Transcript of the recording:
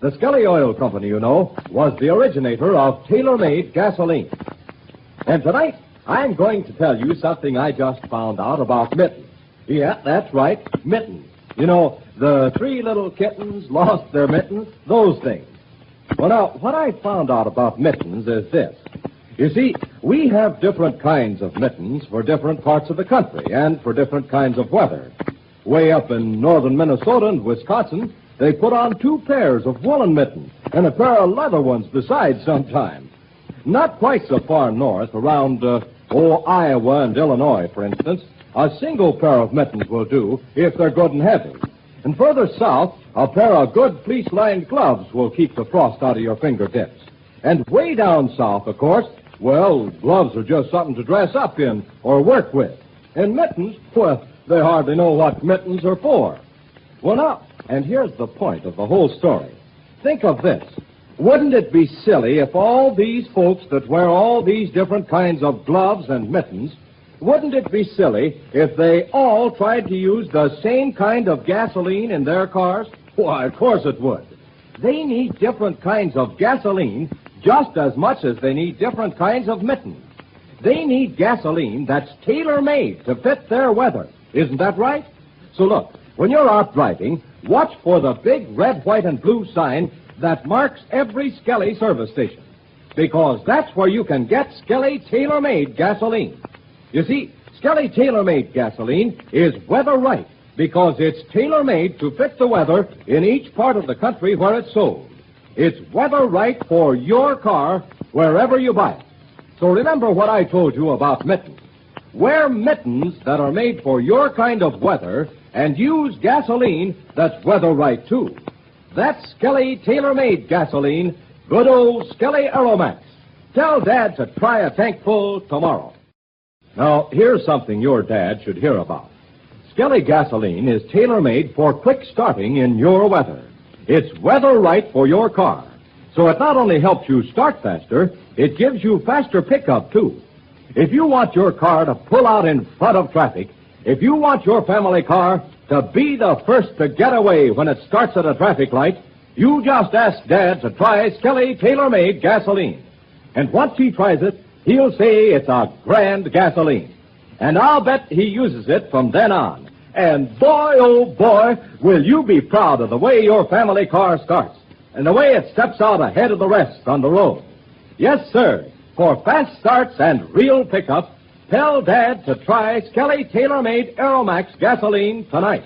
The Skelly Oil Company, you know, was the originator of tailor-made gasoline. And tonight, I'm going to tell you something I just found out about mittens. Yeah, that's right, mittens. You know, the 3 little kittens lost their mittens, those things. Well, now, what I found out about mittens is this. You see, we have different kinds of mittens for different parts of the country and for different kinds of weather. Way up in northern Minnesota and Wisconsin, they put on 2 pairs of woolen mittens and a pair of leather ones besides sometimes. Not quite so far north, around, Iowa and Illinois, for instance, a single pair of mittens will do if they're good and heavy. And further south, a pair of good fleece-lined gloves will keep the frost out of your fingertips. And way down south, of course, well, gloves are just something to dress up in or work with. And mittens, well, they hardly know what mittens are for. Well, now, and here's the point of the whole story. Think of this. Wouldn't it be silly if all these folks that wear all these different kinds of gloves and mittens, wouldn't it be silly if they all tried to use the same kind of gasoline in their cars? Why, of course it would. They need different kinds of gasoline just as much as they need different kinds of mittens. They need gasoline that's tailor-made to fit their weather. Isn't that right? So look, when you're out driving, watch for the big red, white, and blue sign that marks every Skelly service station, because that's where you can get Skelly tailor-made gasoline. You see, Skelly tailor-made gasoline is weather right because it's tailor-made to fit the weather in each part of the country where it's sold. It's weather right for your car wherever you buy it. So remember what I told you about mittens. Wear mittens that are made for your kind of weather and use gasoline that's weather right, too. That's Skelly tailor-made gasoline, good old Skelly Aeromax. Tell Dad to try a tank full tomorrow. Now, here's something your dad should hear about. Skelly gasoline is tailor-made for quick starting in your weather. It's weather right for your car. So it not only helps you start faster, it gives you faster pickup, too. If you want your car to pull out in front of traffic, if you want your family car to be the first to get away when it starts at a traffic light, you just ask Dad to try Skelly tailor-made gasoline. And once he tries it, he'll say it's a grand gasoline. And I'll bet he uses it from then on. And boy, oh boy, will you be proud of the way your family car starts and the way it steps out ahead of the rest on the road. Yes, sir. For fast starts and real pickup, tell Dad to try Skelly tailor-made Aeromax gasoline tonight.